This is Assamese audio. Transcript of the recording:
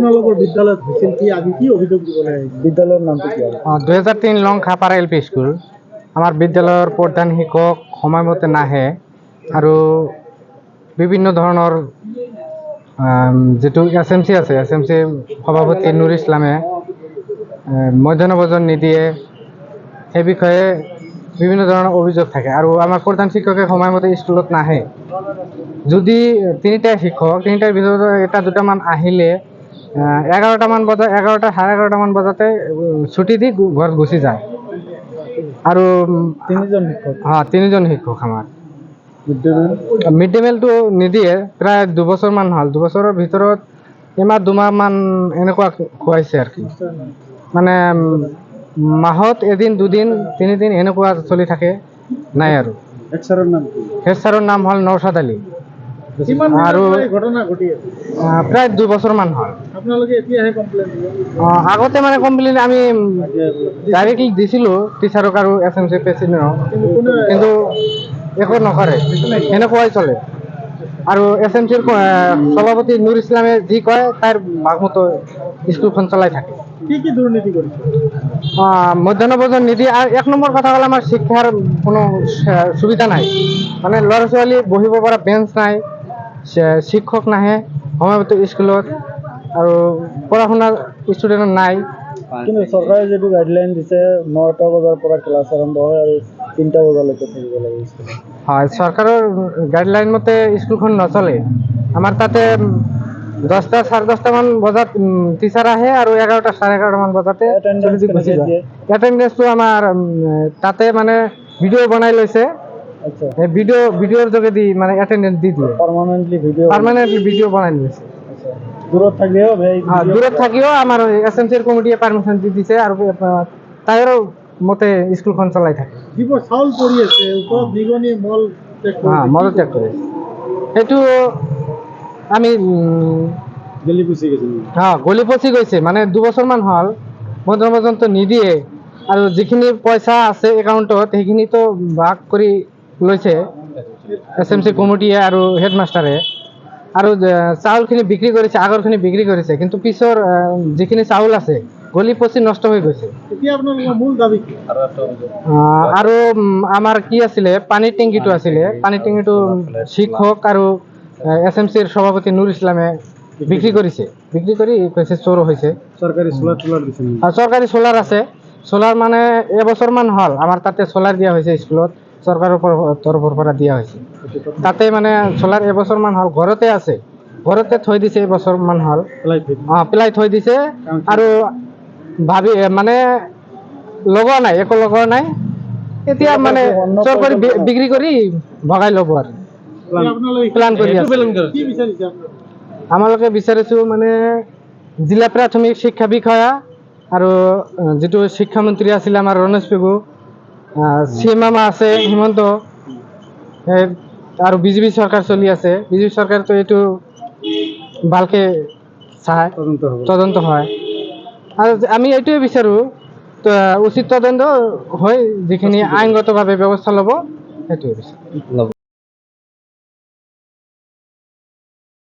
আপোনালোকৰ বিদ্যালয়ত হৈছিল কি আজি কি অভিযোগ দিবলৈ আহিছে বিদ্যালয়ৰ নামটো কি 2003 লং খাপাৰা এল পি স্কুল আমাৰ বিদ্যালয়ৰ প্ৰধান শিক্ষক সময়মতে নাহে আৰু বিভিন্ন ধৰণৰ যেটো এসএমসি আছে এসএমসি সভাপতি নুৰ ইছলামে মধ্যাহ্ন ভোজন নিদিয়ে সেই বিষয়ে বিভিন্ন ধৰণৰ অভিযোগ থাকে আৰু আমাৰ প্ৰধান শিক্ষকে সময়মতে স্কুলত নাহে যদি তিনিটা শিক্ষক তিনিটাৰ ভিতৰত এটা দুটামান আহিলে 11টামান বজাত 11টা 11:30 মান বজাতে ছুটি দি ঘৰত গুচি যায় আৰু তিনিজন শিক্ষক আমাৰ মিড ডে মিলটো নিদিয়ে প্ৰায় 2 বছৰমান হ'ল 2 বছৰৰ ভিতৰত এমাহ দুমাহ মান এনেকুৱা খুৱাইছে আৰু কি মানে মাহত এদিন দুদিন তিনিদিন এনেকুৱা চলি থাকে নাই আৰু হেড ছাৰৰ নাম হ'ল নৌশাদ আলী আৰু ঘটনা ঘটি আছে প্ৰায় 2 বছৰমান হ'ল আপোনালোকে এতিয়াহে কমপ্লেইন দিলে আগতে মানে কমপ্লেইন আমি ডাইৰেক্টলি দিছিলোঁ টিচাৰক আৰু এসএমসি প্ৰেচিডেণ্টক কিন্তু একো নকৰে এনেকুৱাই চলে আৰু এসএমসিৰ সভাপতি নুৰ ইছলামে যি কয় তাৰ ভাগমতো স্কুলখন চলাই থাকে কি দুৰ্নীতি কৰিছে মধ্যাহ্ন ভোজন নিদিয়ে আৰু 1 নম্বৰ কথা হ'ল আমাৰ শিক্ষাৰ কোনো সুবিধা নাই মানে ল'ৰা ছোৱালী বহিব পৰা বেঞ্চ নাই শিক্ষক নাহে সময়মতে স্কুলত আৰু পঢ়া শুনা ষ্টুডেণ্ট নাই কিন্তু চৰকাৰে যেটো গাইডলাইন দিছে 9টা বজাৰ পৰা ক্লাছ আৰম্ভ হয় আৰু 3টা বজালৈকে থাকিব লাগে হয় চৰকাৰৰ গাইডলাইন মতে স্কুলখন নচলে আমাৰ তাতে 10টা 10:30 মান বজাত টিচাৰ আহে আৰু 11টা 11:30 মান বজাতে এটেন্ডেন্সটো আমাৰ তাতে মানে ভিডিও বনাই লৈছে আচ্ছা এই ভিডিওৰ যোগেদি মানে এটেন্ডেন্স দি দিয়ে পাৰ্মানেন্টলি ভিডিও বনাই লৈছে দূৰত থাকিও আমাৰ এসএমসিৰ কমিটিয়ে পাৰমিশন দি দিছে আৰু তাইৰ মতে স্কুলখন চলাই থাকে যিবোৰ চাউল পৰি আছে ওপৰত নিগনি মল ত্যাগ কৰে সেইটো আমি গলি পচি গৈছে মানে 2 বছৰমান হ'ল মধ্যাহ্ন ভোজনটো নিদিয়ে আৰু যিখিনি পইচা আছে একাউণ্টত সেইখিনিতো ভাগ কৰি লৈছে এসএমসি কমিটিয়ে আৰু হেডমাষ্টাৰে আৰু চাউলখিনি বিক্ৰী কৰিছে আগৰখিনি বিক্ৰী কৰিছে কিন্তু পিছৰ যিখিনি চাউল আছে গলি পচি নষ্ট হৈ গৈছে এতিয়া আপোনালোকৰ মূল দাবী কি আৰু আমাৰ কি আছিলে পানীৰ টেংকিটো আছিলে পানীৰ টেংকিটো শিক্ষক আৰু এসএমসিৰ সভাপতি নুৰ ইছলামে বিক্ৰী কৰি কৈছে চোৰ হৈছে চৰকাৰী সোলাৰ আছে সোলাৰ মানে এবছৰমান হ'ল আমাৰ তাতে সোলাৰ দিয়া হৈছে স্কুলত চৰকাৰৰ তৰফৰ পৰা দিয়া হৈছে তাতে মানে সোলাৰ এবছৰমান হ'ল ঘৰতে আছে ঘৰতে থৈ দিছে এবছৰমান হ'ল পেলাই থৈ দিছে আৰু ভাবি মানে লগোৱা নাই একো লগোৱা নাই এতিয়া মানে চৰকাৰী বিক্ৰী কৰি ভগাই ল'ব আৰু প্লান কৰি আছে আমালোকে বিচাৰিছোঁ মানে জিলা প্ৰাথমিক শিক্ষা বিষয়া আৰু যেটো শিক্ষামন্ত্ৰী আছিল আমাৰ ৰমেশ পেগু চিএমএম আছে হিমন্ত আৰু বিজেপি চৰকাৰ চলি আছে বিজেপি চৰকাৰটো এইটো ভালকে চায় তদন্ত হয় আৰু আমি এইটোৱে বিচাৰোঁ উচিত তদন্ত হৈ যিখিনি আইনগতভাৱে ব্যৱস্থা ল'ব সেইটোৱে বিচাৰোঁ